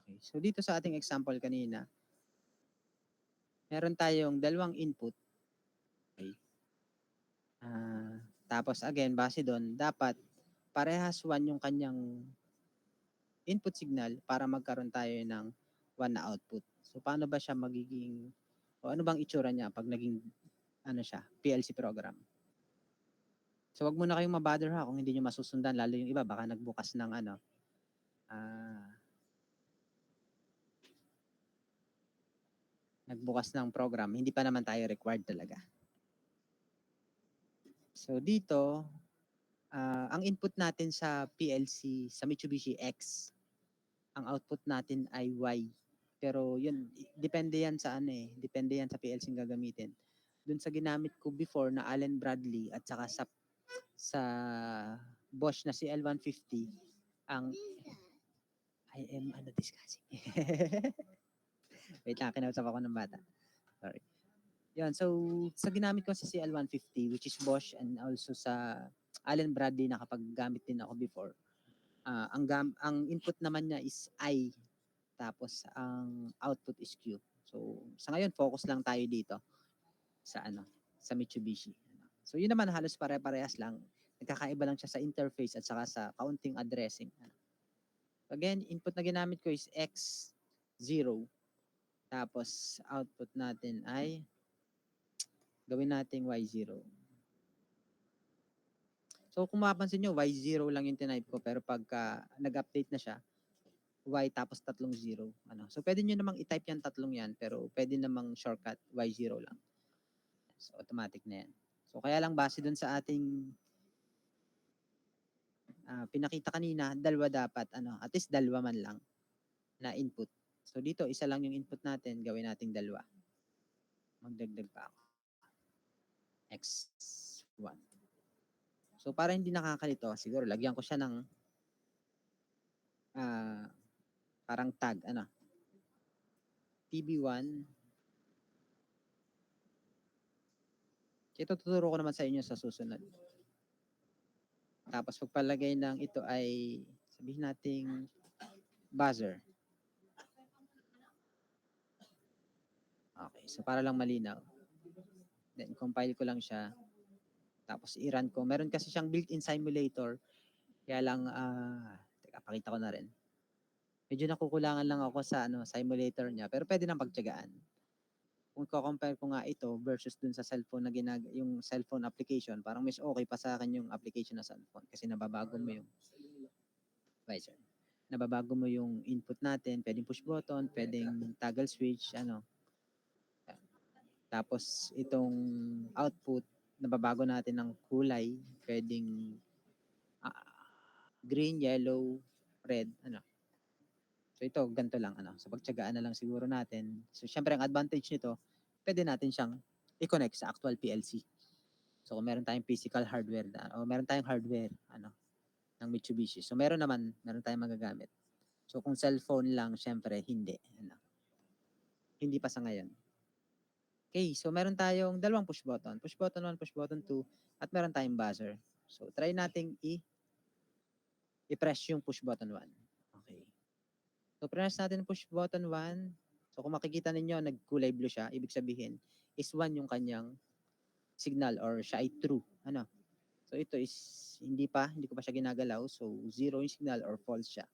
Okay. So dito sa ating example kanina, meron tayong dalawang input. Okay. Tapos again, base doon, dapat parehas 1 yung kanyang input signal para magkaroon tayo ng 1 na output. So paano ba siya magiging, o ano bang itsura niya pag naging ano siya, PLC program? So wag muna kayong mabother ha kung hindi niyo masusundan, lalo yung iba baka nagbukas ng ano, nagbukas ng program, hindi pa naman tayo required talaga. So dito, ang input natin sa PLC, sa Mitsubishi X, ang output natin ay Y. Pero yun, depende yan sa ano eh, depende yan sa PLC yung gagamitin. Dun sa ginamit ko before na Allen Bradley at saka sa Bosch na si L150, ang I am discussing. Wait lang, kinausap ako ng bata. Sorry. Yun, so sa ginamit ko sa CL150, which is Bosch, and also sa Allen Bradley na kapag gamit din ako before, ang input naman niya is I, tapos ang output is Q. So sa ngayon, focus lang tayo dito sa sa Mitsubishi. So yun naman halos pare-parehas lang. Nagkakaiba lang siya sa interface at saka sa kaunting addressing. Again, input na ginamit ko is X0. Tapos output natin ay gawin nating Y0. So kung mapapansin nyo, Y0 lang yung tinype ko, pero pagka nag-update na siya, Y tapos 3 0. So pwede nyo namang i-type yung 3 yan, pero pwede namang shortcut Y0 lang. So automatic na yan. So kaya lang base dun sa ating pinakita kanina, dalawa dapat, at least dalawa man lang na input. So dito, isa lang yung input natin, gawin nating dalawa. Magdagdag pa ako. X1. So para hindi nakakalito, siguro lagyan ko siya ng parang tag, TB1. Ito tuturo ko naman sa inyo sa susunod. Tapos pagpalagay ng ito ay, sabihin nating buzzer. Okay, so para lang malinaw. Then compile ko lang siya. Tapos i-run ko. Meron kasi siyang built-in simulator. Kaya lang, teka, pakita ko na rin. Medyo nakukulangan lang ako sa simulator niya, pero pwede nang pagtiyagaan. Kung ko-compare ko nga ito versus dun sa cellphone na yung cellphone application, parang mas okay pa sa akin yung application na cellphone kasi nababago mo yung visor. Nababago mo yung input natin, pwedeng push button, pwedeng toggle switch, Tapos itong output, nababago natin ng kulay, pwedeng green, yellow, red, So ito, ganito lang, So pagtiyagaan na lang siguro natin. So syempre ang advantage nito, pwede natin siyang i-connect sa actual PLC. So kung meron tayong physical hardware o meron tayong hardware, ng Mitsubishi. So meron tayong magagamit. So kung cellphone lang, syempre hindi. Hindi pa sa ngayon. Okay, so meron tayong dalawang push button. Push button 1, push button 2, at meron tayong buzzer. So try nating i-press yung push button 1. Okay. So press natin push button 1. So kung makikita ninyo, nagkulay blue siya. Ibig sabihin, is 1 yung kanyang signal or siya ay true. So ito is hindi ko pa siya ginagalaw. So 0 yung signal or false siya.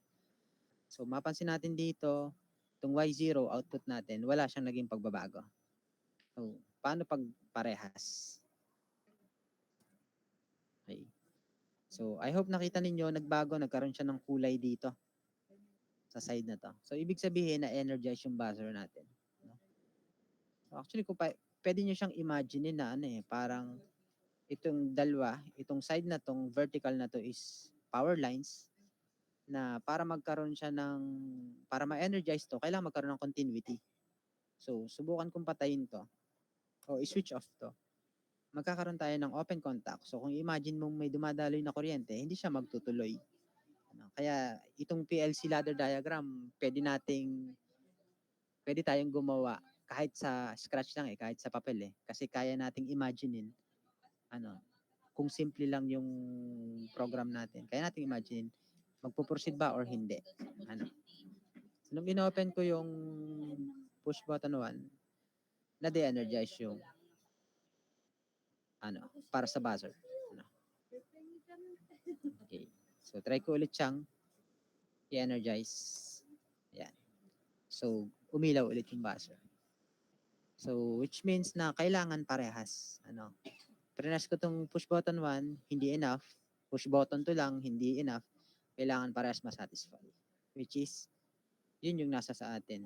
So mapansin natin dito, itong Y0 output natin, wala siyang naging pagbabago. So paano pag parehas? Okay. So I hope nakita ninyo, nagkaroon siya ng kulay dito sa side na to. So ibig sabihin na energize yung buzzer natin. So actually, pwede nyo siyang imagine na parang itong dalawa, itong side na tong vertical na to is power lines na para para ma-energize to, kailangan magkaroon ng continuity. So, subukan kong patayin to o i-switch off to. Magkakaroon tayo ng open contact. So, kung imagine mong may dumadaloy na kuryente, hindi siya magtutuloy. Kaya, itong PLC ladder diagram, pwede tayong gumawa kahit sa scratch lang kahit sa papel Kasi kaya nating imaginein, kung simple lang yung program natin. Kaya nating imagine, magpo-proceed ba or hindi. Nung inopen ko yung push button 1, na-de-energize yung para sa buzzer. Okay. So, try ko ulit siyang i-energize. Ayan. So, umilaw ulit yung buzzer. So, which means na kailangan parehas. Press ko tong push button 1, hindi enough. Push button 2 lang, hindi enough. Kailangan parehas masatisfy. Which is, yun yung nasa sa atin.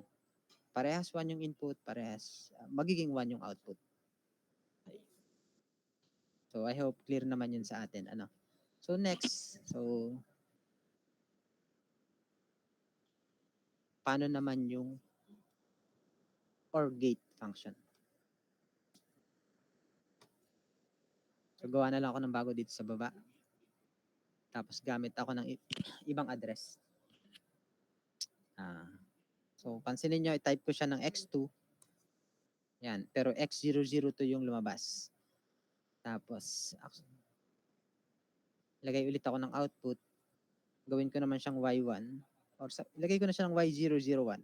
Parehas 1 yung input, parehas, magiging 1 yung output. Okay. So, I hope clear naman yun sa atin. So, next. So, paano naman yung OR gate function? So, gawa na lang ako ng bago dito sa baba. Tapos, gamit ako ng ibang address. So, pansinin nyo, i-type ko siya ng x2. Yan. Pero x002 yung lumabas. Tapos, lagay ulit ako ng output. Gawin ko naman siyang y1. Or lagay ko na siya ng y001.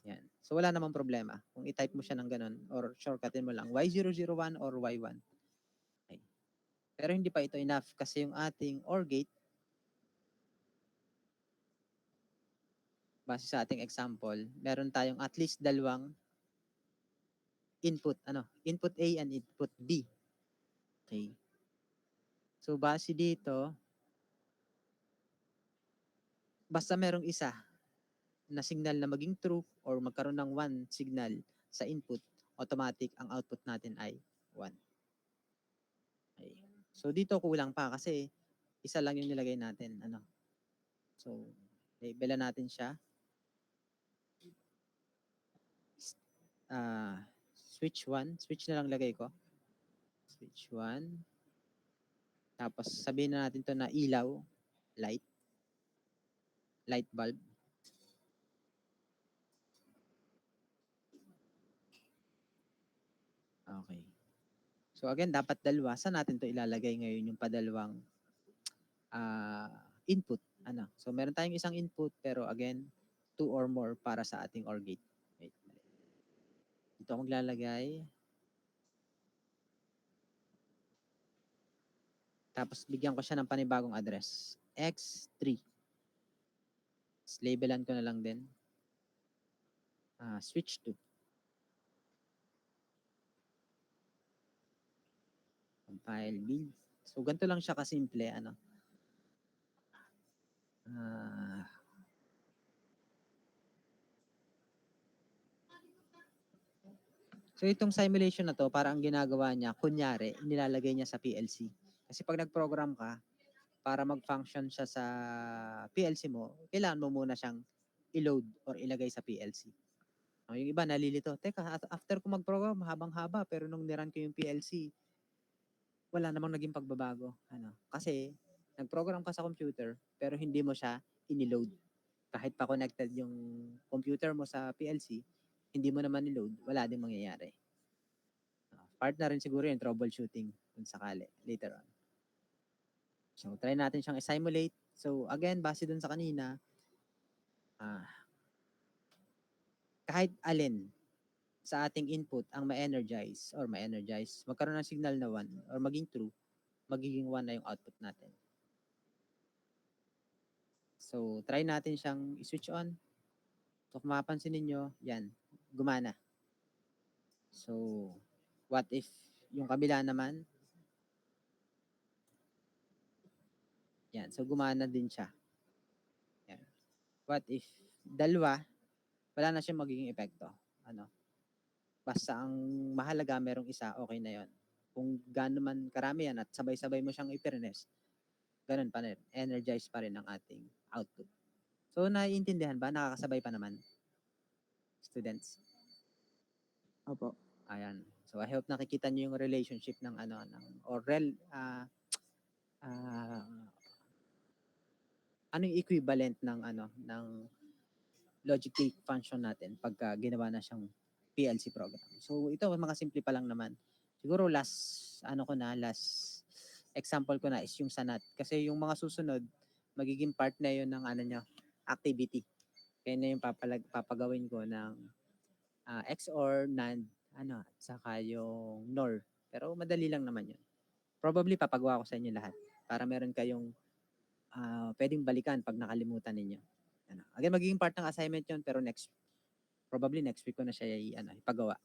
Yan. So, wala namang problema kung i-type mo siya ng ganun or shortcutin mo lang y001 or y1. Okay. Pero hindi pa ito enough kasi yung ating OR gate, base sa ating example, meron tayong at least dalawang input. Input A and input B. Okay. So, base dito, basta merong isa na signal na maging true or magkaroon ng 1 signal sa input, automatic ang output natin ay 1. Okay. So, dito kulang pa kasi isa lang yung nilagay natin. So, label natin siya. Switch 1. Switch na lang lagay ko. Switch 1. Tapos, sabihin na natin to na ilaw, light bulb. Okay. So, again, dapat dalawa. Saan natin to ilalagay ngayon yung padalawang input? So, meron tayong isang input, pero again, 2 or more para sa ating OR gate. Wait. Dito akong lalagay. Tapos, bigyan ko siya ng panibagong address. X3. Labelan ko na lang din. Switch 2. Compile, build. So, ganito lang siya kasimple. So, itong simulation na to, parang ang ginagawa niya, kunyari, nilalagay niya sa PLC. Kasi pag nag-program ka, para mag-function siya sa PLC mo, kailangan mo muna siyang i-load or ilagay sa PLC. Yung iba nalilito, teka, after ko mag-program, habang-haba, pero nung niran ko yung PLC, wala namang naging pagbabago. Kasi, nag-program ka sa computer, pero hindi mo siya iniload. Kahit pa connected yung computer mo sa PLC, hindi mo naman i-load, wala din mangyayari. Part na rin siguro yung troubleshooting kung sakali later on. So, try natin siyang i-simulate. So, again, base dun sa kanina, kahit alin sa ating input ang ma-energize, magkaroon ng signal na 1 or maging true, magiging 1 na yung output natin. So, try natin siyang i-switch on. So, kung mapapansin ninyo, yan, gumana. So, what if yung kabila naman, yan, so gumana din siya. Yan. What if dalawa, wala na siyang magiging epekto. Basta ang mahalaga merong isa, okay na yon. Kung gaano man karami yan at sabay-sabay mo siyang i-furnace, ganun pa rin. Energize pa rin ang ating output. So, naiintindihan ba? Nakakasabay pa naman? Students? Opo. Ayan. So, I hope nakikita niyo yung relationship ng ano yung equivalent ng ng logic gate function natin pagka ginawa na siyang PLC program. So, ito mga simple pa lang naman. Siguro last example ko na is yung sa NAT. Kasi yung mga susunod, magiging part na yun ng activity. Kaya na yung papagawin ko ng XOR, NAND, at saka yung NOR. Pero madali lang naman yun. Probably papagawa ko sa inyo lahat para meron kayong pwedeng balikan pag nakalimutan ninyo. Again, magiging part ng assignment yun, pero probably next week ko na siya ipagawa.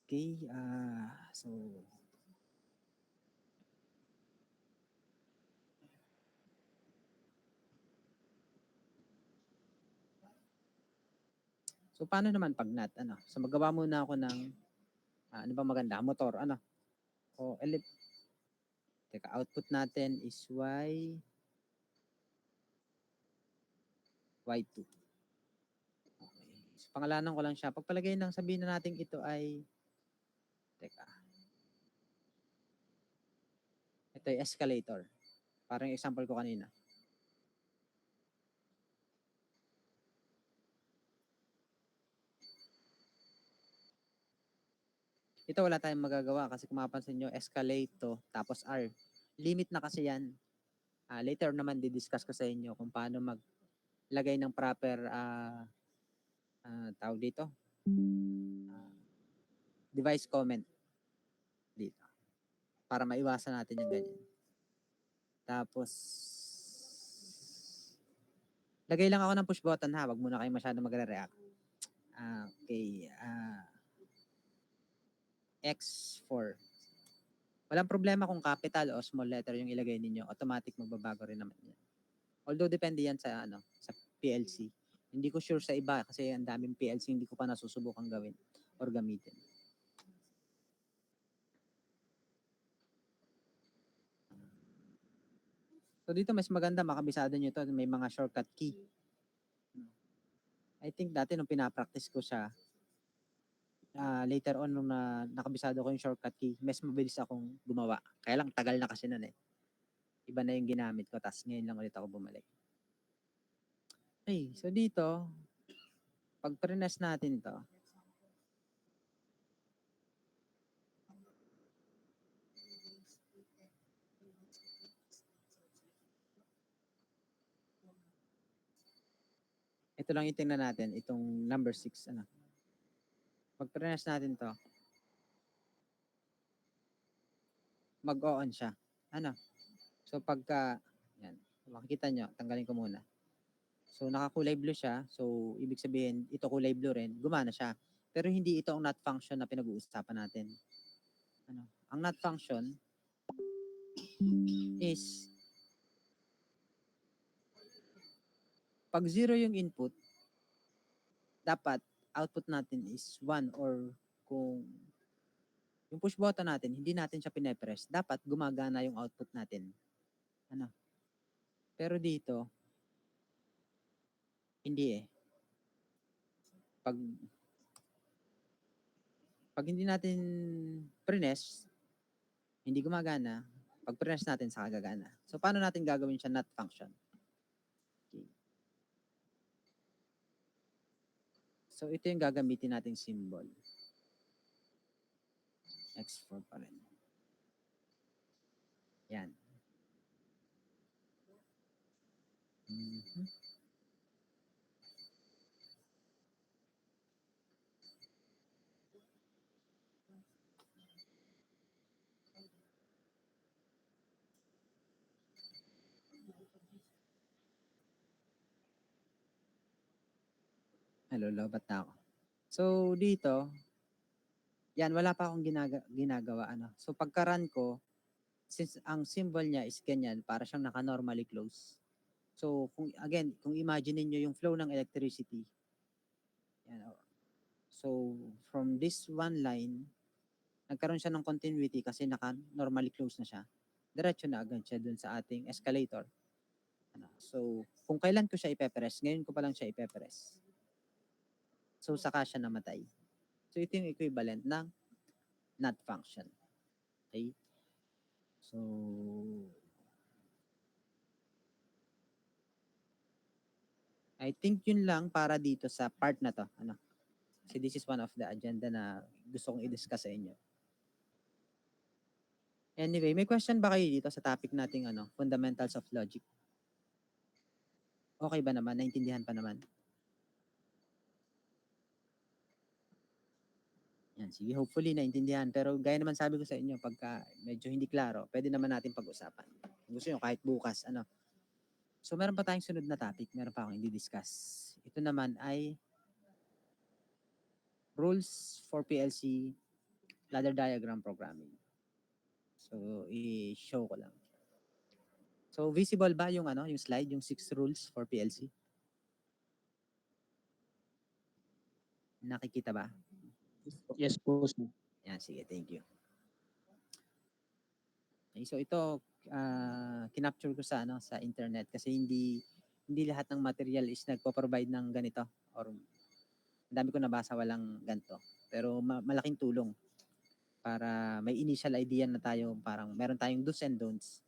Okay, so paano naman pag NAT? So magawa muna ako ng ano ba maganda? Motor, O teka, output natin is Y2. Okay. So pangalanan ko lang siya. Pagpalagay ng sabihin na natin ito ay teka. Ito ay escalator. Parang example ko kanina. Ito wala tayong magagawa kasi kung mapapansin nyo, escalate to, tapos R. Limit na kasi yan. Later naman di-discuss ko sa inyo kung paano maglagay ng proper tawag dito, device comment dito para maiwasan natin yung ganyan. Tapos, lagay lang ako ng push button ha. Wag muna kayo masyado magre-react. Okay. X4. Walang problema kung capital o small letter yung ilagay ninyo. Automatic magbabago rin naman yan. Although depende yan sa sa PLC. Hindi ko sure sa iba kasi ang daming PLC hindi ko pa nasusubukan gawin or gamitin. So dito mas maganda makabisado nyo to, may mga shortcut key. I think dati nung pinapractice ko siya, later on nung nakabisado ko yung shortcut key, mas mabilis akong gumawa. Kaya lang tagal na kasi nun eh. Iba na yung ginamit ko, tas ngayon lang ulit ako bumalik. Okay, so dito, pag prines natin to, ito lang yung tingnan natin, itong number 6, Pag prines natin to, mag-on siya. So pagka, yan, makikita nyo, tanggalin ko muna. So nakakulay blue siya, so ibig sabihin, ito kulay blue rin, gumana siya. Pero hindi ito ang not function na pinag-uusapan natin. Ang not function is pag 0 yung input, dapat output natin is 1 or kung yung push button natin, hindi natin siya pinepress, dapat gumagana yung output natin. Pero dito, hindi eh. Pag hindi natin prines, hindi gumagana. Pag prines natin, saka gagana. So, paano natin gagawin siya not function? Okay. So, ito yung gagamitin nating symbol. X4 pa rin. Yan. Mm-hmm. Hello, lobat na ako. So, dito, yan, wala pa akong ginagawa. So, pagka-run ko, since ang symbol niya is ganyan, para siyang naka-normally close. So, kung imagine niyo yung flow ng electricity, yan, so, from this one line, nagkaroon siya ng continuity kasi naka-normally close na siya. Diretso na agad siya dun sa ating escalator. So, kung kailan ko siya ipepress, ngayon ko pa lang siya ipepress. So, saka siya namatay. So, ito yung equivalent ng not function. Okay? So, I think yun lang para dito sa part na to. Kasi this is one of the agenda na gusto kong i-discuss sa inyo. Anyway, may question ba kayo dito sa topic nating fundamentals of logic? Okay ba naman? Naintindihan pa naman? Yan, sige, hopefully naintindihan. Pero gaya naman sabi ko sa inyo, pagka medyo hindi klaro, pwede naman natin pag-usapan. Kung gusto nyo, kahit bukas, ano. So, meron pa tayong sunod na topic. Meron pa akong i-discuss. Ito naman ay rules for PLC ladder diagram programming. So, i-show ko lang. So, visible ba yung ano, yung slide, yung 6 rules for PLC? Nakikita ba? Yes po. Yes po, sir. Yan, sige, thank you. Okay, so ito kinapture ko sa ano sa internet kasi hindi lahat ng material is nagpo-provide ng ganito or ang dami ko nabasa walang ganito. Pero malaking tulong para may initial idea na tayo, parang meron tayong do's and don'ts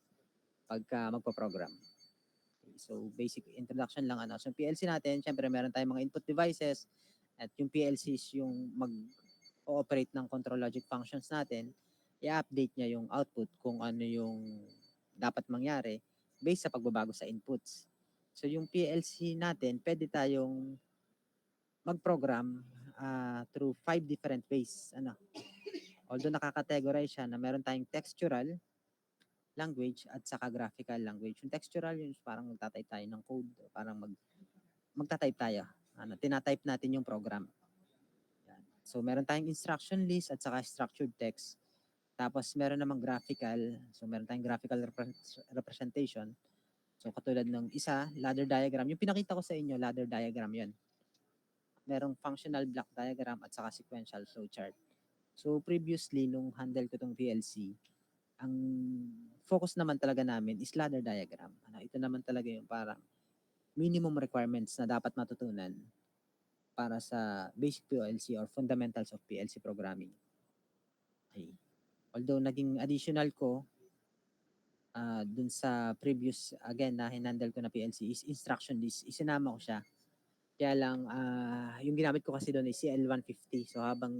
pagka magpo-program. Okay, so basic introduction lang ano. So PLC natin, syempre meron tayong mga input devices at yung PLC is yung mag-ooperate ng control logic functions natin, i-update niya yung output kung ano yung dapat mangyari based sa pagbabago sa inputs. So yung PLC natin, pwede tayong mag-program through 5 different ways. Ano? Although nakakategorize siya na meron tayong textural language at saka graphical language. Yung textural, yung parang magtatype tayo ng code, parang magtatype tayo. Ano, tinatype natin yung program. Yan. So meron tayong instruction list at saka structured text. Tapos meron namang graphical. So meron tayong graphical representation. So katulad ng isa, ladder diagram. Yung pinakita ko sa inyo, ladder diagram yun. Merong functional block diagram at saka sequential flowchart. So previously, nung handle ko tong PLC, ang focus naman talaga namin is ladder diagram. Ano, ito naman talaga yung parang minimum requirements na dapat matutunan para sa basic PLC or fundamentals of PLC programming. Okay. Although naging additional ko dun sa previous, again, na hinandle ko na PLC is instruction list. Isinama ko siya. Kaya lang, yung ginamit ko kasi doon is CL150. So habang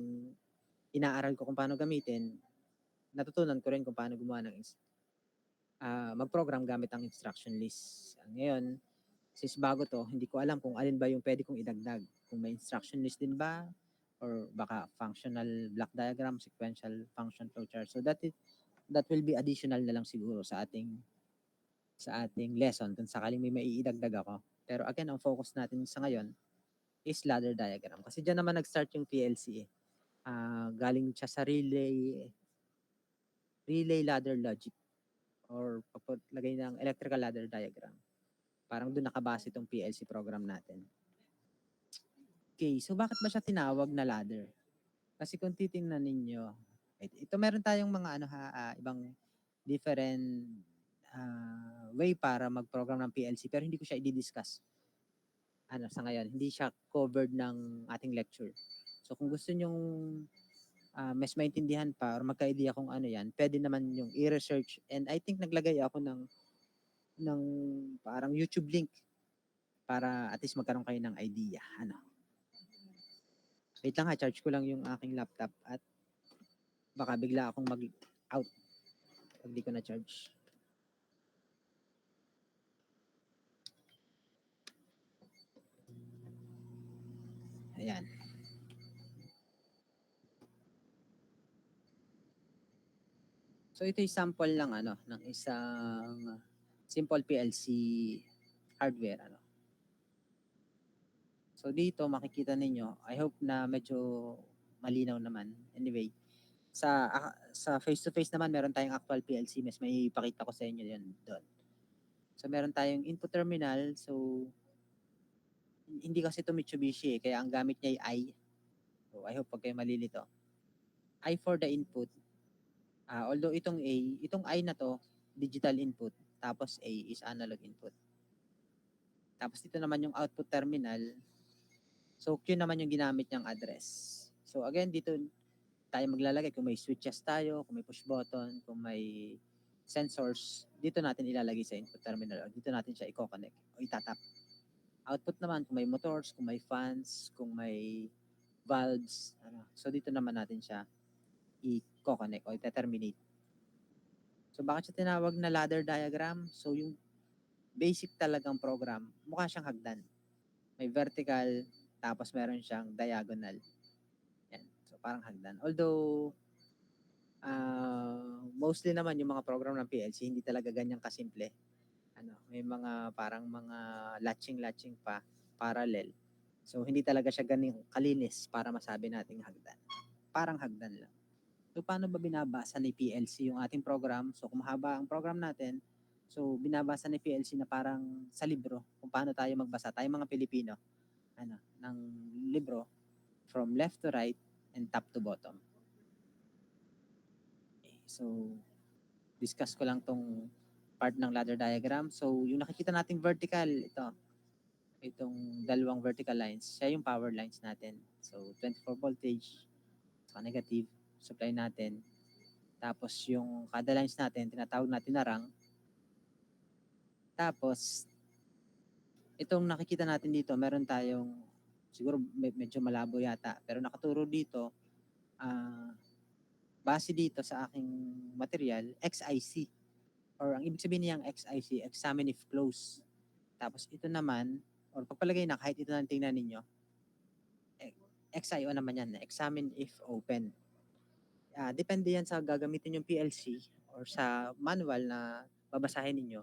inaaral ko kung paano gamitin, natutunan ko rin kung paano gumawa ng mag-program gamit ang instruction list. Ngayon, since bago to, hindi ko alam kung alin ba yung pwede kong idagdag. Kung may instruction list din ba, or baka functional block diagram, sequential function flowchart. So that will be additional na lang siguro sa ating lesson kung sakaling may maiidagdag ako. Pero again, ang focus natin sa ngayon is ladder diagram. Kasi dyan naman nag-start yung PLC. Galing siya sa relay ladder logic or paglagay ng electrical ladder diagram. Parang doon nakabase itong PLC program natin. Okay, so bakit ba siya tinawag na ladder? Kasi kung titingnan ninyo, ito meron tayong mga ibang different way para mag-program ng PLC pero hindi ko siya i-discuss sa ngayon. Hindi siya covered ng ating lecture. So kung gusto nyong mas maintindihan pa or magka-idea kung ano yan, pwede naman yung i-research. And I think naglagay ako ng parang YouTube link para at least magkaroon kayo ng idea. Wait lang charge ko lang yung aking laptop at baka bigla akong mag-out pag di ko na-charge. Ayan. So ito yung sample lang ng isang simple PLC hardware. So dito makikita ninyo, I hope na medyo malinaw naman. Anyway, sa face-to-face naman meron tayong actual PLC. Mas may ipakita ko sa inyo yan doon. So meron tayong input terminal. So hindi kasi ito Mitsubishi kaya ang gamit niya ay I. So I hope pag kayo malilito. I for the input. Although itong I na to, digital input. Tapos A is analog input. Tapos dito naman yung output terminal. So Q naman yung ginamit niyang address. So again, dito tayo maglalagay kung may switches tayo, kung may push button, kung may sensors, dito natin ilalagay sa input terminal o dito natin siya i-connect o itatap. Output naman kung may motors, kung may fans, kung may valves, so dito naman natin siya i-connect o i-terminate. So bakit siya tinawag na ladder diagram? So yung basic talagang program, mukha siyang hagdan. May vertical, tapos meron siyang diagonal. Yan. So, parang hagdan. Although, mostly naman yung mga program ng PLC, hindi talaga ganyan kasimple. May mga parang mga latching pa, parallel. So, hindi talaga siya ganun kalinis para masabi nating hagdan. Parang hagdan lang. So, paano ba binabasa ni PLC yung ating program? So, kung mahaba ang program natin, so binabasa ni PLC na parang sa libro kung paano tayo magbasa. Tayo mga Pilipino, ng libro from left to right and top to bottom. Okay, so, discuss ko lang tong part ng ladder diagram. So, yung nakikita nating vertical, itong dalawang vertical lines, siya yung power lines natin. So, 24 voltage, saka negative, supply natin. Tapos, yung kada lines natin, tinatawag natin na rang. Tapos, itong nakikita natin dito, meron tayong, siguro medyo malabo yata, pero nakaturo dito, base dito sa aking material, XIC. Or ang ibig sabihin niyang XIC, examine if close. Tapos ito naman, or pagpalagay na kahit ito na tingnan ninyo, XIO naman yan, examine if open. Depende yan sa gagamitin yung PLC or sa manual na babasahin ninyo.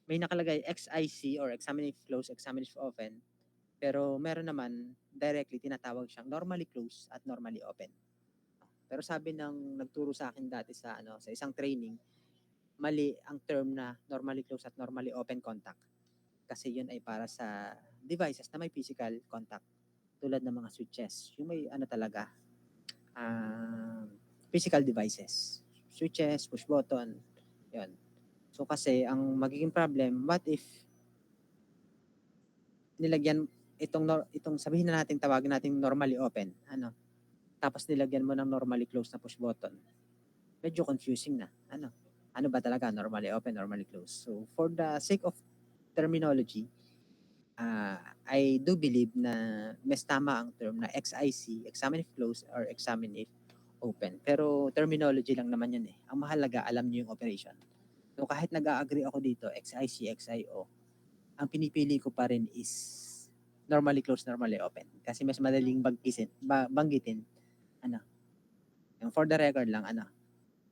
May nakalagay XIC or examine if close, examine if open. Pero meron naman directly tinatawag siyang normally close at normally open. Pero sabi ng nagturo sa akin dati sa isang training, mali ang term na normally close at normally open contact. Kasi yun ay para sa devices na may physical contact tulad ng mga switches. Yung may talaga, physical devices. Switches, push button, yun. So kasi ang magiging problem, what if nilagyan itong sabihin na natin, tawagin natin normally open, tapos nilagyan mo ng normally close na push button. Medyo confusing na. Ano ba talaga normally open, normally close? So for the sake of terminology, I do believe na mas tama ang term na XIC, examine if close or examine if open. Pero terminology lang naman yun eh. Ang mahalaga, alam niyo yung operation. So kahit nag-agree ako dito, XIC, XIO, ang pinipili ko pa rin is normally close, normally open. Kasi mas madaling banggitin. Yung for the record lang,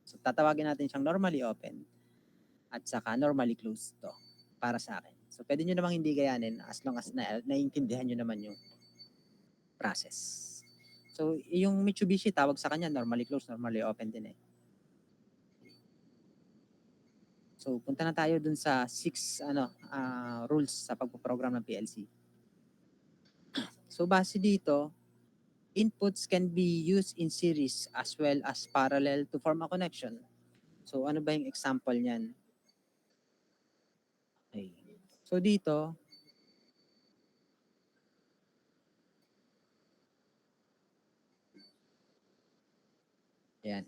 So tatawagin natin siyang normally open at saka normally closed to para sa akin. So pwede nyo namang hindi gayanin as long as naiintindihan nyo naman yung process. So yung Mitsubishi, tawag sa kanya normally closed, normally open din eh. So punta na tayo dun sa 6 rules sa pagpo-program ng PLC. So base dito, inputs can be used in series as well as parallel to form a connection. So ano ba yung example niyan? Okay. So dito, ayan.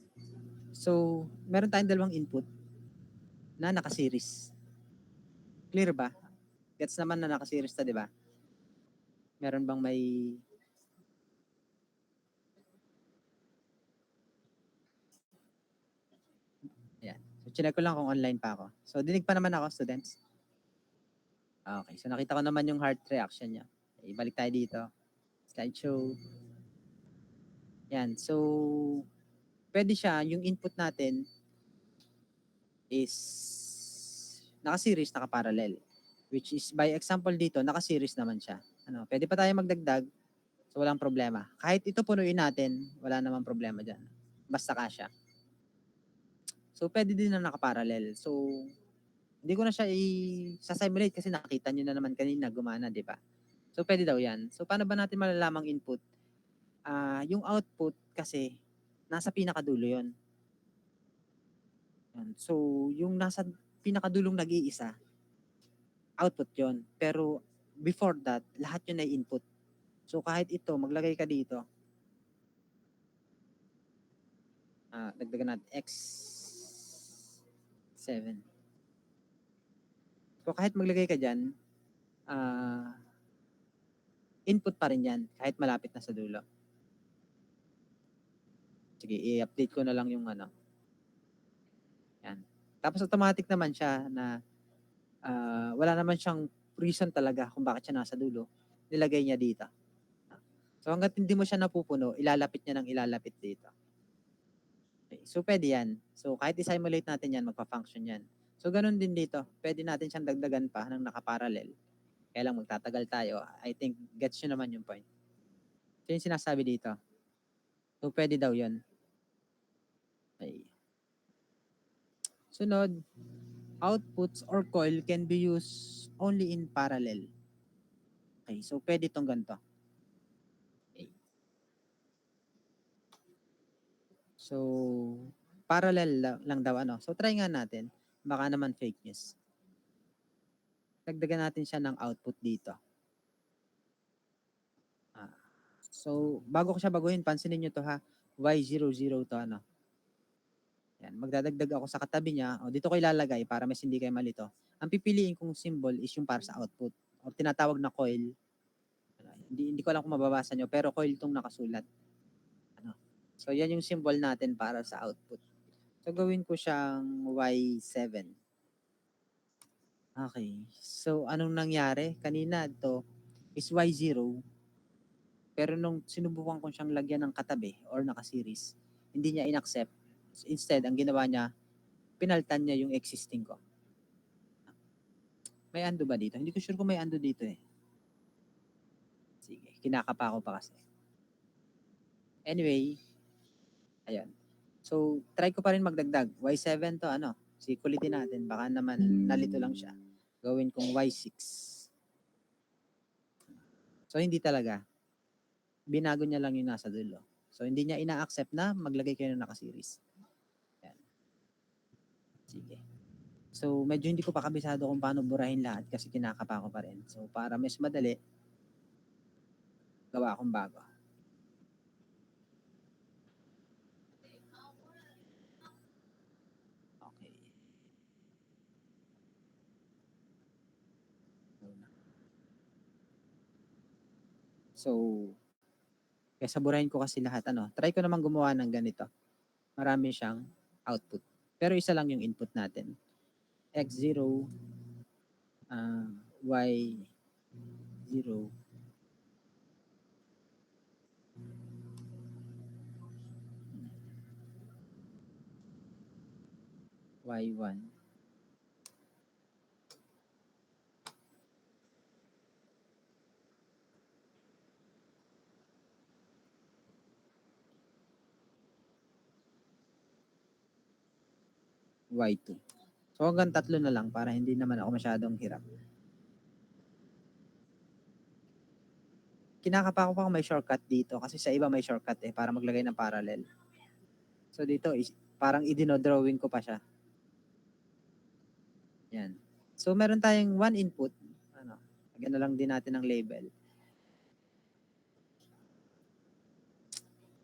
So, meron tayong dalawang input na naka-series. Clear ba? Gets naman na naka-series ta, di ba? Meron bang may Ayan. So, chinek ko lang kung online pa ako. So, dinig pa naman ako, students. Okay. So, nakita ko naman yung heart reaction niya. Ibalik tayo dito. Slideshow. Yan. So, pwede siya, yung input natin is naka-series, naka-parallel. Which is, by example dito, naka-series naman siya. Pwede pa tayo magdagdag. So, walang problema. Kahit ito punuin natin, wala namang problema dyan. Basta kasya. So, pwede din na naka-parallel. So, hindi ko na siya i-simulate kasi nakita nyo na naman kanina gumana, di ba? So, pwede daw yan. So, paano ba natin malalamang input? Yung output kasi, nasa pinakadulo yon. So, yung nasa pinakadulong nag-iisa, output yon. Pero, before that, lahat yun ay input. So, kahit ito, maglagay ka dito. Dagdagan natin X7. So, kahit maglagay ka dyan, input pa rin yan, kahit malapit na sa dulo. Sige, i-update ko na lang yung Yan. Tapos automatic naman siya na wala naman siyang reason talaga kung bakit siya nasa dulo, nilagay niya dito. So hangga't hindi mo siya napupuno, ilalapit niya ng ilalapit dito. Okay. So pwede yan. So kahit i-simulate natin yan, magpa-function yan. So ganun din dito. Pwede natin siyang dagdagan pa ng nakaparallel. Kaya lang magtatagal tayo. I think gets nyo naman yung point. So yung sinasabi dito. So pwede daw yun. Okay. Sunod, outputs or coil can be used only in parallel. Okay, so pwede itong ganito. Okay. So, parallel lang daw ano. So, try nga natin. Baka naman fake news. Dagdagan natin siya ng output dito. Ah, so, bago ko siya baguhin, pansinin nyo to ha. Y00 to ano. Yan, magdadagdag ako sa katabi niya. O, dito ko ilalagay para mas hindi kayo malito. Ang pipiliin kong symbol is yung para sa output. O, tinatawag na coil. Hindi ko alam kung mababasa nyo, pero coil tong nakasulat. Ano? So, yan yung symbol natin para sa output. So, gawin ko siyang Y7. Okay. So, anong nangyari? Kanina to is Y0. Pero nung sinubukan ko siyang lagyan ng katabi or naka-series, hindi niya inaccept. Instead, ang ginawa niya, pinaltan niya yung existing ko. May undo ba dito? Hindi ko sure kung may undo dito eh. Sige, kinakapa ko pa kasi. Anyway, ayun. So, try ko pa rin magdagdag. Y7 to ano, sikulitin natin. Baka naman nalito lang siya. Gawin kong Y6. So, hindi talaga. Binago niya lang yung nasa dulo. So, hindi niya ina-accept na maglagay kayo ng naka-series. Yan. Sige. So, medyo hindi ko pa kabisado kung paano burahin lahat kasi kinakapa ko pa rin. So, para mas madali, gawa akong bago. Okay. So, kaya burahin ko kasi lahat. Ano, try ko naman gumawa ng ganito. Marami siyang output. Pero isa lang yung input natin. X0, Y0, Y1, Y2. So hanggang 3 na lang para hindi naman ako masyadong hirap. Kinakapa ko pa kung may shortcut dito kasi sa iba may shortcut eh para maglagay ng parallel. So dito is parang idinodrawing ko pa siya. Yan. So meron tayong one input. Ano, lagyan na lang din natin ng label.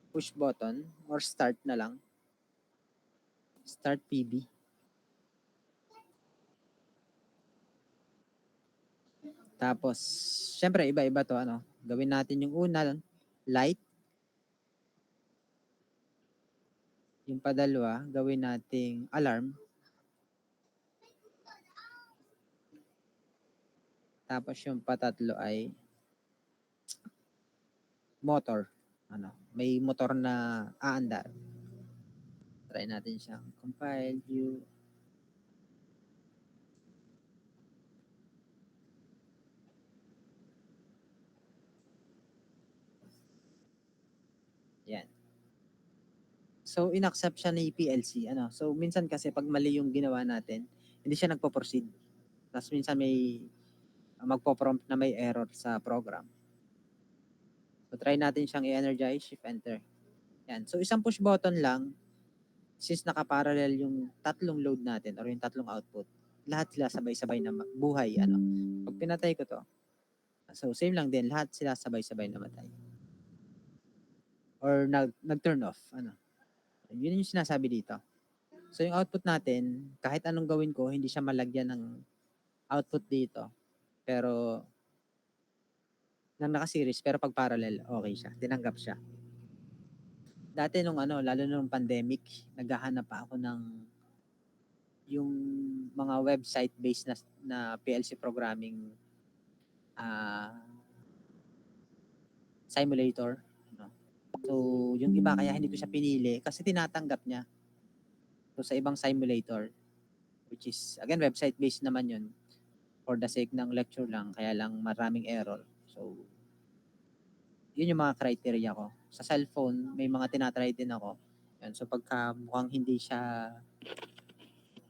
Push button or start na lang. Start PB. Tapos, syempre iba-iba to ano. Gawin natin yung una, light. Yung padalwa, gawin nating alarm. Tapos yung patatlo ay motor. Ano, may motor na aandar. Try natin siyang compile, view. Yan. So, inaccept siya ni PLC. Ano? So, minsan kasi pag mali yung ginawa natin, hindi siya nagpo-proceed. Tapos minsan may magpo-prompt na may error sa program. So, try natin siyang i-energize, shift enter. Yan. So, isang push button lang, since nakaparallel yung tatlong load natin or yung tatlong output, lahat sila sabay-sabay na buhay. Ano? Pag pinatay ko to, so same lang din, lahat sila sabay-sabay namatay. Or nag-turn off. Ano? Yun yung sinasabi dito. So yung output natin, kahit anong gawin ko, hindi siya malagyan ng output dito. Pero nang naka-series, pero pag parallel, okay siya. Tinanggap siya. Dati nung ano, lalo nung pandemic, naghahanap pa ako ng yung mga website-based na PLC programming simulator. No? So, yung iba kaya hindi ko siya pinili kasi tinatanggap niya. So, sa ibang simulator, which is, again, website-based naman yun for the sake ng lecture lang, kaya lang maraming error. So, yun yung mga criteria ko. Sa cellphone, may mga tinatry din ako. Yan. So, pagka mukhang hindi siya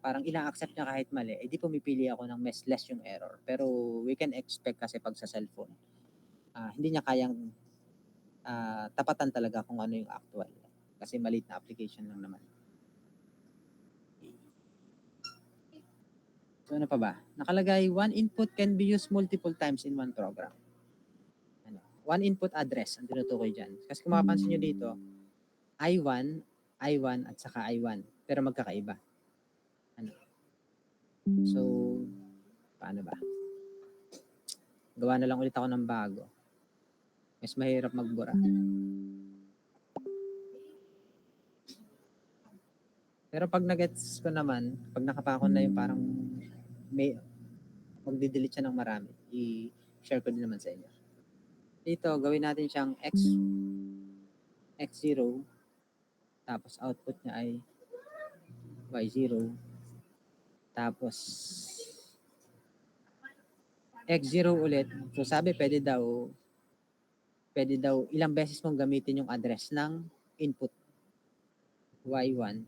parang ina-accept niya kahit mali, edi pumipili ako ng mas less yung error. Pero we can expect kasi pag sa cellphone, hindi niya kayang tapatan talaga kung ano yung actual. Kasi maliit na application lang naman. So ano pa ba? Nakalagay, one input can be used multiple times in one program. Ano? One input address ang tinutukoy dyan. Kasi kung mapapansin nyo dito, I1, I1 at saka I1. Pero magkakaiba. Ano? So, paano ba? Gawa na lang ulit ako ng bago. Mas mahirap magbura. Pero pag nagets ko naman, pag nakapakon na yung parang may magde-delete siya ng marami, i-share ko din naman sa inyo. Dito, gawin natin siyang x0, tapos output niya ay y0, tapos x0 ulit. So sabi pwede daw ilang beses mong gamitin yung address ng input y1.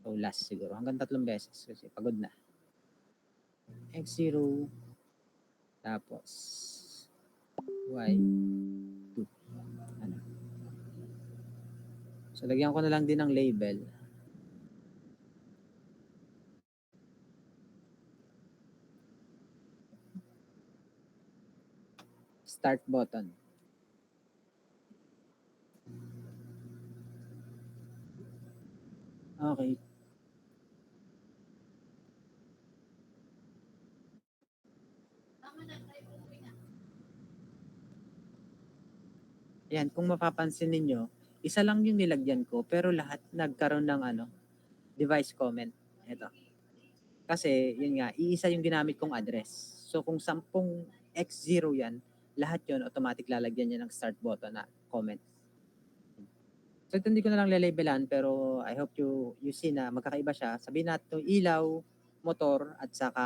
So last siguro, hanggang 3 beses kasi pagod na. x0, tapos y2. Ano? So lagyan ko na lang din ng label. Start button. Okay. Yan, kung mapapansin ninyo, isa lang yung nilagyan ko, pero lahat nagkaroon ng device comment. Ito. Kasi, yun nga, iisa yung ginamit kong address. So, kung 10x0 yan, lahat yun, automatic lalagyan niya ng start button na comment. So, ito hindi ko na lang lalabelan, pero I hope you see na magkakaiba siya. Sabihin natin ilaw, motor, at saka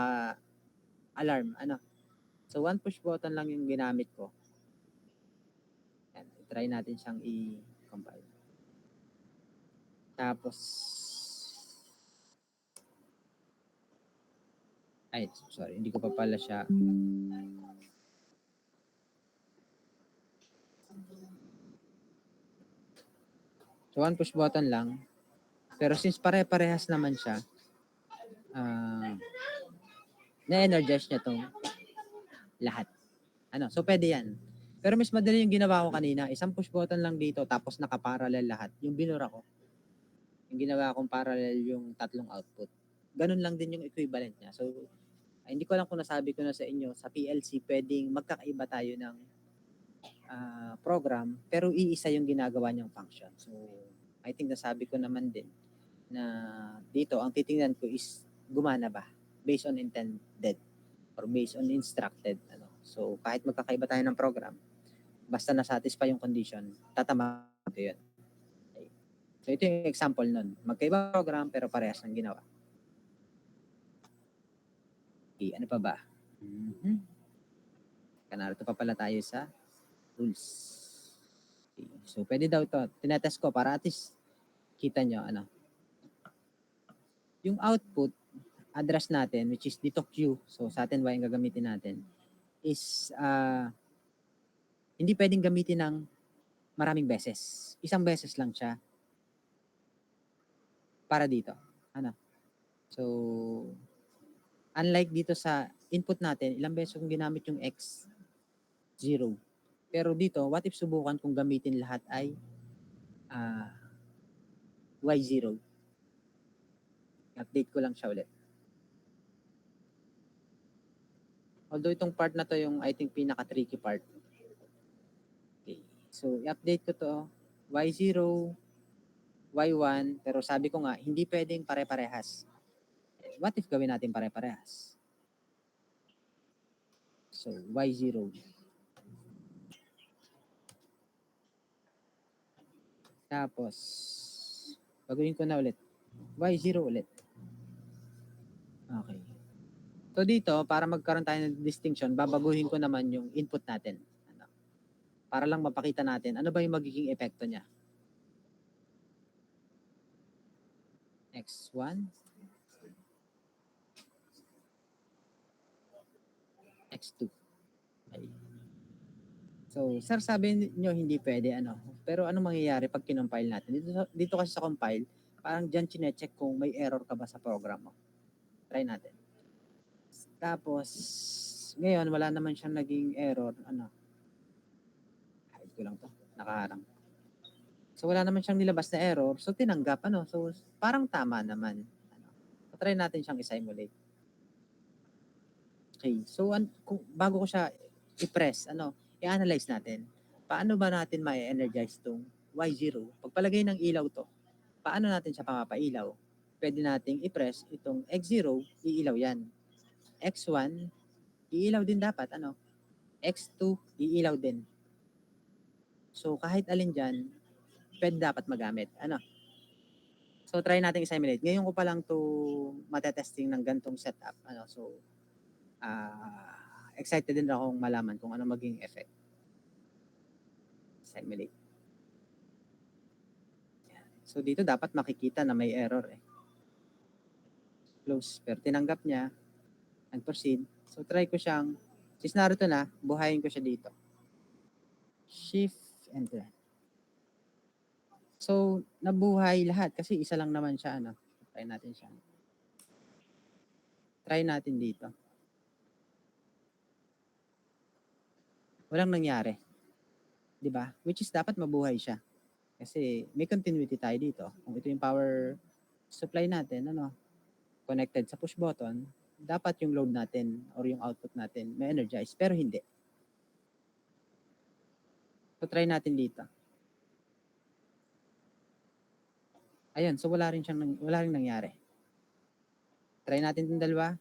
alarm. So, one push button lang yung ginamit ko. Yan, try natin siyang i-compile. Tapos, ay, sorry, hindi ko pa pala siya. So, one push button lang. Pero since pare-parehas naman siya, na-energize niya tong lahat. So pwede yan. Pero mas madali yung ginawa ko kanina. Isang push button lang dito, tapos nakaparallel lahat. Yung binura ko, yung ginawa kong parallel yung tatlong output. Ganun lang din yung equivalent niya. So, hindi ko alam kung nasabi ko na sa inyo, sa PLC, pwedeng magkakaiba tayo ng program, pero iisa yung ginagawa niyang function. So, I think nasabi ko naman din na dito, ang titingnan ko is gumana ba based on intended or based on instructed. So, kahit magkakaiba tayo ng program, basta na-satisfy yung condition, tatama ko yun. Okay. So, ito yung example nun. Magkaiba program, pero parehas ng ginawa. Okay, ano pa ba? Narito pa pala tayo sa rules. Okay. So, pwede daw ito. Tinetest ko para at least kita nyo, yung output address natin, which is dito Q, so sa atin Y ang gagamitin natin, is hindi pwedeng gamitin ng maraming beses. Isang beses lang siya para dito. So, unlike dito sa input natin, ilang beses kung ginamit yung X0. Pero dito, what if subukan kung gamitin lahat ay Y0. Update ko lang siya ulit. Although itong part na to yung I think pinaka-tricky part. Okay. So, i-update ko to Y0, Y1, pero sabi ko nga, hindi pwedeng pare-parehas. What if gawin natin pare-parehas? So, Y0. Tapos, baguhin ko na ulit. Y0 ulit. Okay. So dito, para magkaroon tayo ng distinction, babaguhin ko naman yung input natin. Ano, para lang mapakita natin, ano ba yung magiging epekto niya. X1, X2. Okay. So, sir, sabi niyo hindi pwede, ano. Pero ano mangyayari pag kinompile natin? Dito kasi sa compile, parang dyan chinecheck kung may error ka ba sa program mo. Try natin. Tapos, ngayon, wala naman siyang naging error. Ano? Hide ko lang to. Nakaharang. So, wala naman siyang nilabas na error. So, tinanggap. Ano? So, parang tama naman. Ano? So, try natin siyang i-simulate. Okay. So, bago ko siya i-press, i-analyze natin. Paano ba natin ma-energize itong Y0? Pagpalagay ng ilaw to, paano natin siya pamapailaw? Pwede nating i-press itong X0, iilaw yan. X1, iilaw din dapat. X2, iilaw din. So, kahit alin dyan, pwede dapat magamit. So, try natin i-simulate. Ngayon ko pa lang to matetesting ng gantong setup. So, excited din akong malaman kung ano maging effect. Simulate. So, dito dapat makikita na may error eh. Close. Pero tinanggap niya. Nag-proceed. So, try ko siyang, since narito na, buhayin ko siya dito. Shift and run. So, nabuhay lahat kasi isa lang naman siya. Try natin siya. Try natin dito. Walang nangyari. 'Di ba? Which is dapat mabuhay siya. Kasi may continuity tayo dito. Kung ito yung power supply natin, connected sa push button, dapat yung load natin or yung output natin may energize, pero hindi. So, try natin dito. Ayun, so wala rin nangyari. Try natin itong dalawa,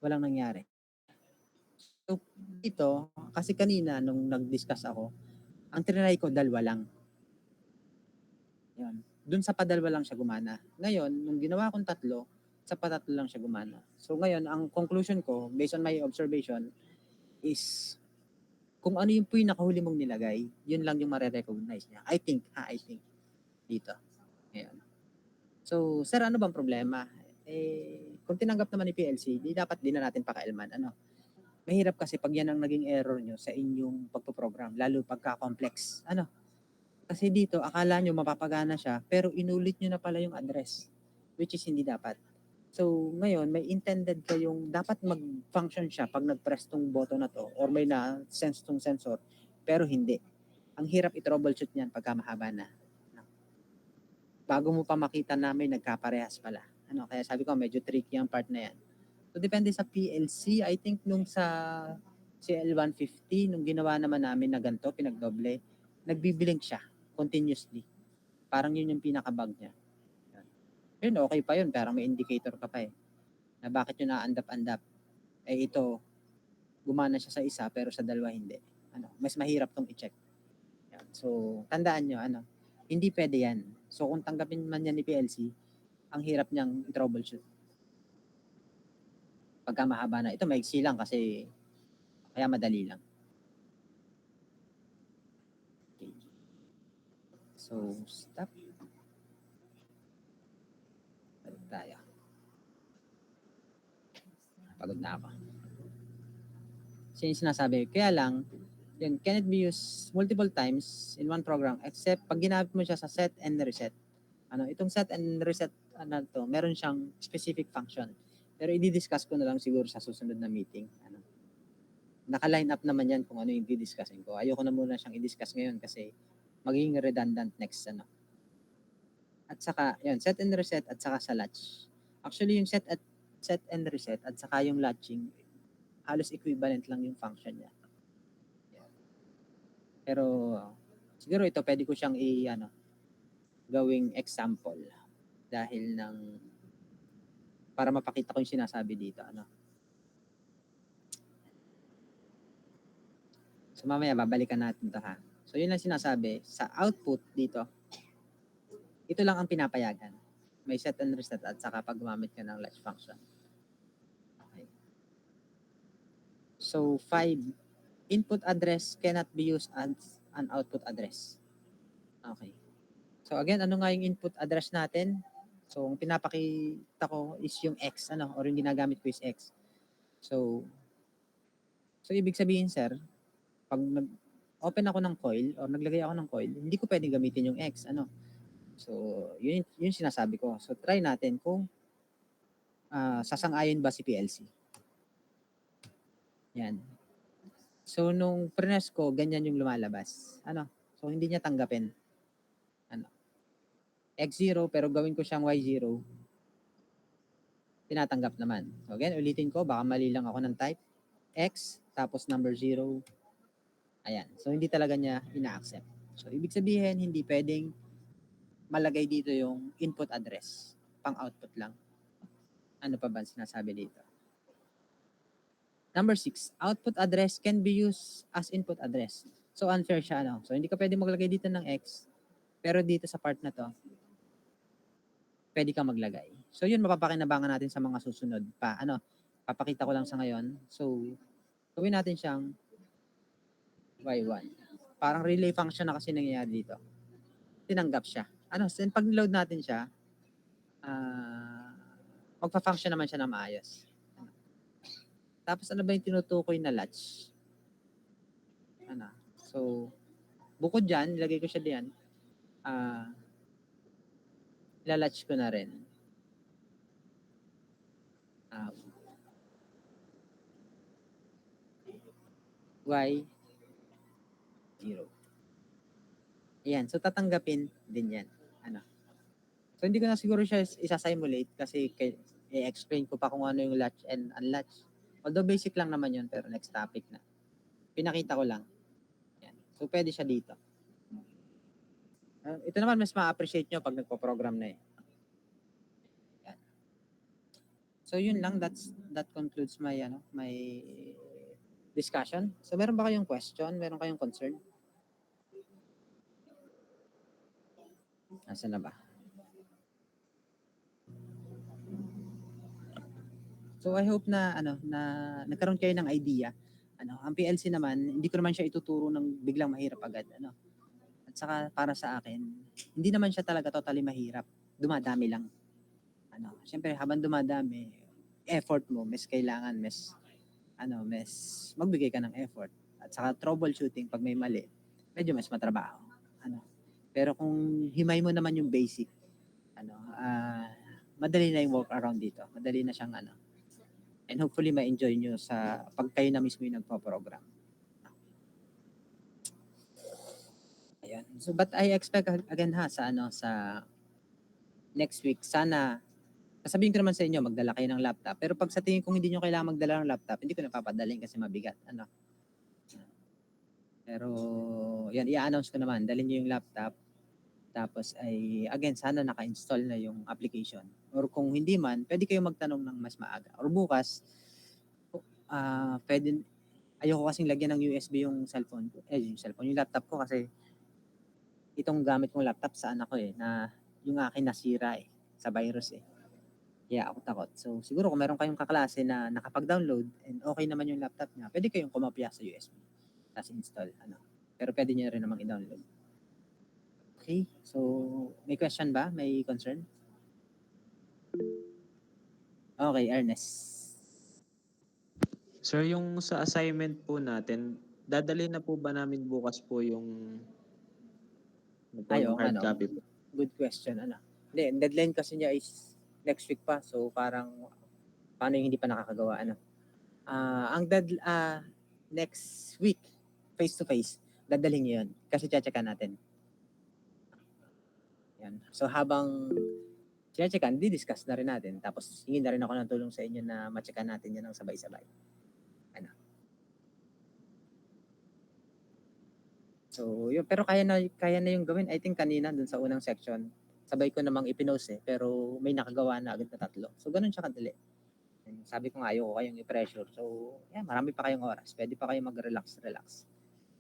walang nangyari. So, dito, kasi kanina nung nag-discuss ako, ang trinay ko dalawa lang. Yun. Dun sa padalwa lang siya gumana. Ngayon, nung ginawa kong tatlo, sa patatlo lang siya gumana. So ngayon, ang conclusion ko, based on my observation, is kung ano yung pinakahuli mong nilagay, yun lang yung mare-recognize niya. I think dito. Ngayon. So, sir, ano bang problema? Kung tinanggap naman ni PLC, di dapat din na natin pakialaman. Mahirap kasi pag yan ang naging error nyo sa inyong pagpo-program, lalo pagka-complex. Kasi dito, akala nyo mapapagana siya, pero inulit nyo na pala yung address, which is hindi dapat. So, ngayon, may intended kayong dapat mag-function siya pag nag-press tong button na to or may na-sense tong sensor, pero hindi. Ang hirap i-troubleshoot niyan pagka mahaba na. Bago mo pa makita na may nagkaparehas pala. Kaya sabi ko, medyo tricky ang part na yan. So, depende sa PLC. I think nung sa CL150, nung ginawa naman namin na ganito, pinagdoble, nagbiblink siya continuously. Parang yun yung pinaka-bug niya. Yun, okay pa yun. Parang may indicator ka pa eh. Na bakit yun na-andap-andap. Ito, gumana siya sa isa pero sa dalawa hindi. Mas mahirap tong i-check. Yan. So, tandaan nyo, hindi pwede yan. So, kung tanggapin man yan ni PLC, ang hirap niyang i-troubleshoot. Pagka mahaba na. Ito, maigsi lang kasi kaya madali lang. Okay. So, stop. Balik tayo. Pagod na ako. Since sinasabi, kaya lang, yun, can it be used multiple times in one program except pag ginamit mo siya sa set and reset. Itong set and reset, meron siyang specific function. Pero i-discuss ko na lang siguro sa susunod na meeting. Naka-line up naman yan kung ano yung i-discussin ko. Ayoko na muna siyang i-discuss ngayon kasi magiging redundant next. At saka, yun, set and reset at saka sa latch. Actually, yung set and reset at saka yung latching, halos equivalent lang yung function niya. Pero siguro ito pwede ko siyang gawing example dahil para mapakita ko yung sinasabi dito. So mamaya babalikan natin to ha. So yun lang sinasabi, sa output dito, ito lang ang pinapayagan. May set and reset at saka pag gumamit ka ng latch function. Okay. So 5, input address cannot be used as an output address. Okay. So again, ano nga yung input address natin? So ang pinapakita ko is yung X, or yung ginagamit ko is X. So ibig sabihin, sir, pag nag-open ako ng coil or naglagay ako ng coil, hindi ko pwedeng gamitin yung X, So, yun sinasabi ko. So, try natin kung sasang-ayon ba si PLC. Yan. So, nung press ko, ganyan yung lumalabas. So, hindi niya tanggapin. X0, pero gawin ko siyang Y0, tinatanggap naman. So, again, ulitin ko, baka mali lang ako ng type. X, tapos number 0. Ayan. So, hindi talaga niya ina-accept. So, ibig sabihin, hindi pwedeng malagay dito yung input address. Pang-output lang. Ano pa ba sinasabi dito? Number 6, output address can be used as input address. So, unfair siya, So, hindi ka pwede maglagay dito ng X, pero dito sa part na to, pwede ka maglagay. So, yun, mapapakinabangan natin sa mga susunod pa. Papakita ko lang sa ngayon. So, gawin natin siyang Y1. Parang relay function na kasi nangyayari dito. Tinanggap siya. So, pag load natin siya, magpa-function naman siya na maayos. Tapos ano ba yung tinutukoy na latch? So, bukod dyan, ilagay ko siya diyan. Ilalatch ko na rin. Y0. Ayan. So, tatanggapin din yan. So, hindi ko na siguro siya isa-simulate kasi i-explain ko pa kung ano yung latch and unlatch. Although basic lang naman yun, pero next topic na. Pinakita ko lang. Yan. So, pwede siya dito. Ito naman, mas ma-appreciate nyo pag nagpo-program na eh. Yan. So, yun lang. That concludes my, my discussion. So, meron ba kayong question? Meron kayong concern? Nasaan na ba? So I hope na nagkaroon kayo ng idea. Ang PLC naman, hindi ko naman siya ituturo ng biglang mahirap agad, At saka para sa akin, hindi naman siya talaga totally mahirap. Dumadami lang. Syempre habang dumadami, effort mo, mas kailangan mas magbigay ka ng effort. At saka troubleshooting pag may mali, medyo mas matrabaho. Pero kung himay mo naman yung basic, madali na yung work around dito. Madali na siyang and hopefully ma-enjoy nyo sa pag kayo na mismo yung nagpo-program. Ayan. So, but I expect again sa next week, sana, sasabihin ko naman sa inyo, magdala kayo ng laptop. Pero pag sa tingin kong hindi nyo kailangan magdala ng laptop, hindi ko napapadalhin kasi mabigat. Pero, yan, i-announce ko naman, dalhin nyo yung laptop. Tapos ay, again, sana naka-install na yung application. Or kung hindi man, pwede kayo magtanong ng mas maaga. Or bukas, pwede, ayoko kasing lagyan ng USB yung cellphone ko. Yung laptop ko kasi itong gamit kong laptop sa anak ko na yung akin nasira sa virus Kaya ako takot. So siguro kung meron kayong kaklase na nakapag-download and okay naman yung laptop niya, pwede kayong kumapya sa USB. Tapos install, Pero pwede niyo rin namang i-download. Okay, so may question ba? May concern? Okay, Ernest. Sir, yung sa assignment po natin, dadalhin na po ba namin bukas po yung yung hard copy po? Good question. Hindi, deadline kasi niya is next week pa. So parang paano yung hindi pa nakakagawa? Next week, face to face, dadalhin niyo yun. Kasi checkan natin. Yan. So habang checkan, di-discuss na rin natin. Tapos hingin na rin ako ng tulong sa inyo na ma-checkan natin yan ng sabay-sabay. So, yun. Pero kaya na yung gawin. I think kanina dun sa unang section, sabay ko namang ipinost pero may nakagawa na agad na 3. So, ganun siya kadali. And sabi ko nga, ayoko kayong i-pressure. So, yan, marami pa kayong oras. Pwede pa kayong mag-relax.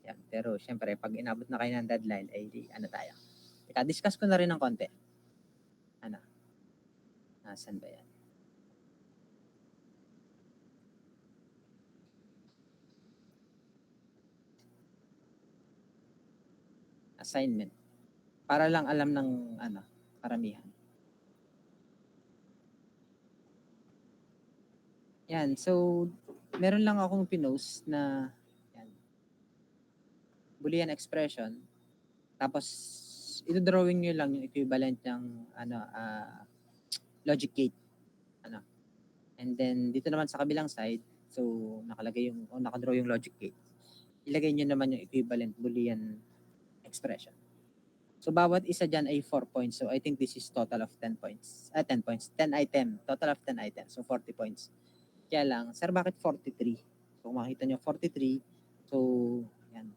Yan. Pero, syempre, pag inabot na kayo ng deadline, ay ano tayo. Discuss ko na rin ng konti. Ano? Nasaan ba yan? Assignment. Para lang alam ng karamihan. Yan. So, meron lang akong pinost na yan, Boolean expression. Tapos, ito-drawing nyo lang yung equivalent ng logic gate. And then, dito naman sa kabilang side, so, nakadraw yung logic gate. Ilagay nyo naman yung equivalent Boolean expression. So, bawat isa dyan ay 4 points. So, I think this is total of 10 points. 10 points. 10 item. Total of 10 items. So, 40 points. Kaya lang, sir, bakit 43? So, kung makita nyo, 43. So, yan.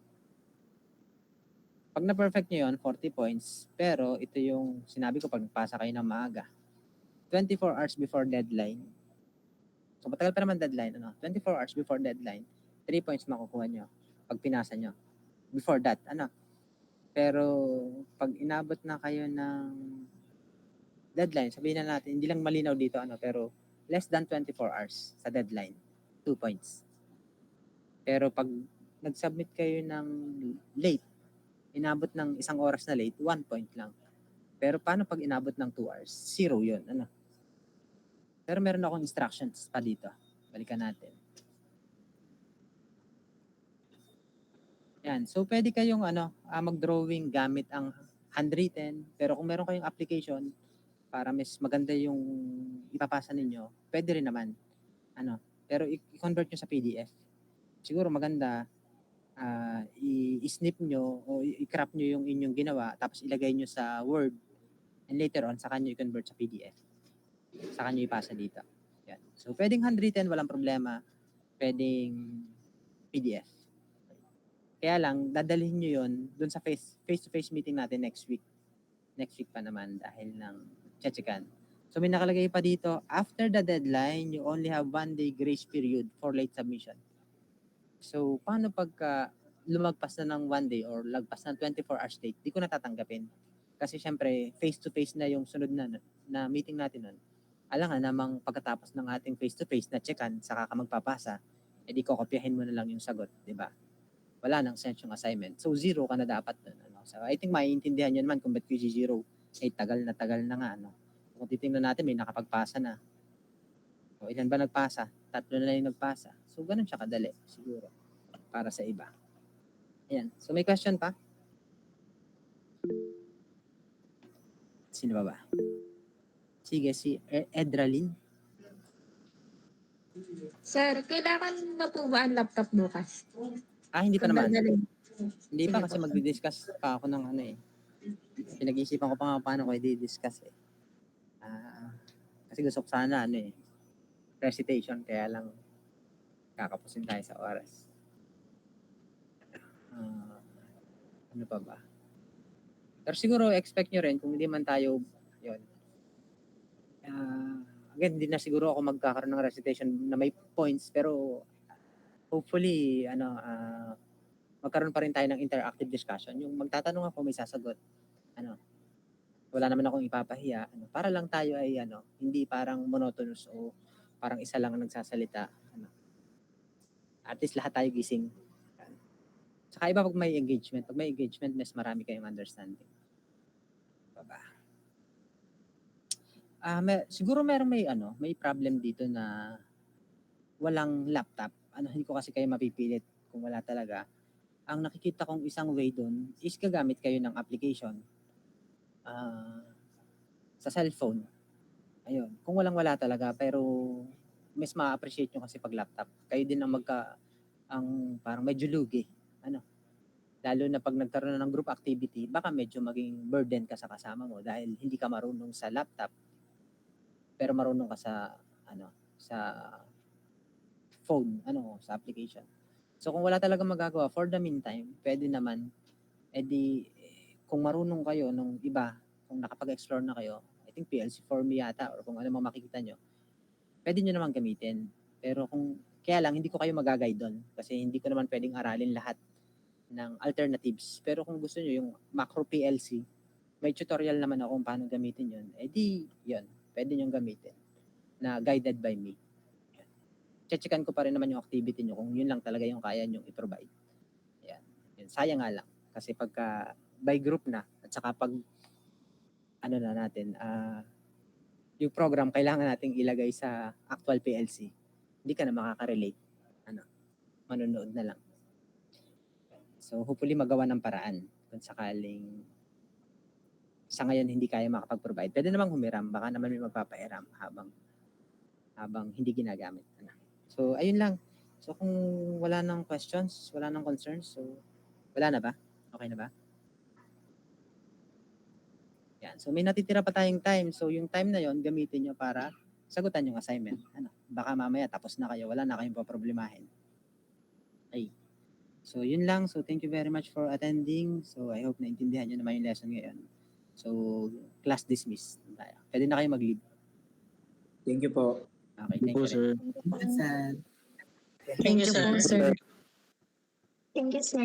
Pag na-perfect nyo yun, 40 points. Pero, ito yung sinabi ko pag pasa kayo ng maaga. 24 hours before deadline. So, matagal pa naman deadline. 24 hours before deadline, 3 points makukuha nyo pag pinasa nyo. Before that, Pero, pag inabot na kayo ng deadline, sabihin na natin, hindi lang malinaw dito, pero less than 24 hours sa deadline, 2 points. Pero pag nag-submit kayo ng late, inabot ng 1 oras na late, 1 point lang. Pero paano pag inabot ng 2 hours? 0 yun. Pero meron akong instructions pa dito. Balikan natin. Yan. So, pwede kayong mag-drawing gamit ang handwritten. Pero kung meron kayong application, para mas maganda yung ipapasa ninyo, pwede rin naman. Pero i-convert nyo sa PDF. Siguro maganda, i-snip nyo o i-crop nyo yung inyong ginawa, tapos ilagay nyo sa Word, and later on, saka nyo i-convert sa PDF. Saka nyo ipasa dito. Yan. So, pwedeng handwritten, walang problema. Pwedeng PDF. Kaya lang, dadalhin nyo yun dun sa face-to-face meeting natin next week. Next week pa naman dahil ng chechikan. So may nakalagay pa dito, after the deadline, you only have 1 day grace period for late submission. So paano pagka lumagpas na ng 1 day or lagpas ng 24 hours late, di ko natatanggapin. Kasi syempre, face-to-face na yung sunod na meeting natin nun. Alangan namang pagkatapos ng ating face-to-face na checkan, saka ka magpapasa, edi kokopyahin mo na lang yung sagot, di ba? Wala nang sense yung assignment. So, 0 ka na dapat nun. So, I think maiintindihan nyo naman kung ba't QG0. Tagal na nga. Kung titingnan natin, may nakapagpasa na. O, ilan ba nagpasa? 3 na lang yung nagpasa. So, ganun siya kadali, siguro, para sa iba. Ayan. So, may question pa? Sino ba? Sige, si Edralyn. Sir, kailangan na po ba ang laptop bukas? Hindi pa naman. Hindi pa Sige kasi po. magdi-discuss pa ako ng Pinag-iisipan ko pa nga paano ko i-discuss kasi gusto ko sana recitation, kaya lang kakapusin tayo sa oras. Ano pa ba? Pero siguro expect nyo rin kung hindi man tayo yun. Again, hindi na siguro ako magkakaroon ng recitation na may points, pero hopefully magkaroon pa rin tayo ng interactive discussion. Yung magtatanong ako, may sasagot. Wala naman akong ipapahiya. Para lang tayo ay hindi parang monotonous o parang isa lang ang nagsasalita. At least lahat tayo gising. Saka iba pag may engagement. Pag may engagement, mas marami kayong understanding. Baba. Siguro may problem dito na walang laptop. Hindi ko kasi kayo mapipilit kung wala talaga. Ang nakikita kong isang way doon is gagamit kayo ng application sa cellphone. Ayun. Kung walang-wala talaga, pero mas ma-appreciate nyo kasi pag laptop. Kayo din ang parang medyo lugi. Lalo na pag nagkaroon ng group activity, baka medyo maging burden ka sa kasama mo dahil hindi ka marunong sa laptop, pero marunong ka sa phone, sa application. So kung wala talaga magagawa, for the meantime, pwede naman kung marunong kayo nung iba, kung nakapag-explore na kayo, I think PLC for me yata or kung ano mang makikita nyo, pwede nyo naman gamitin. Pero kaya lang, hindi ko kayo mag-guide doon kasi hindi ko naman pwedeng aralin lahat ng alternatives. Pero kung gusto nyo yung macro PLC, may tutorial naman ako kung paano gamitin yun. Yun, pwede nyo gamitin na guided by me. Checkan ko pa rin naman yung activity nyo kung yun lang talaga yung kaya nyo i-provide. Yan. Yun. Sayang nga lang. Kasi pagka by group na at saka pag yung program kailangan nating ilagay sa actual PLC, hindi ka na makaka-relate. Manonood na lang. So hopefully magawa ng paraan kung sakaling sa ngayon hindi kaya makapag-provide. Pwede namang humiram, baka naman may magpapairam habang hindi ginagamit. So ayun lang. So kung wala nang questions, wala nang concerns, so wala na ba? Okay na ba? Yan. So may natitira pa tayong time. So yung time na yon gamitin nyo para sagutan yung assignment. Baka mamaya tapos na kayo, wala na kayong paproblemahin. Okay. So yun lang. So thank you very much for attending. So I hope naintindihan nyo naman yung lesson ngayon. So class dismissed. Pwede na kayo mag-leave. Thank you po. Okay, Thank thank you, you. sir. Sir. Thank you po, sir. Thank you, sir.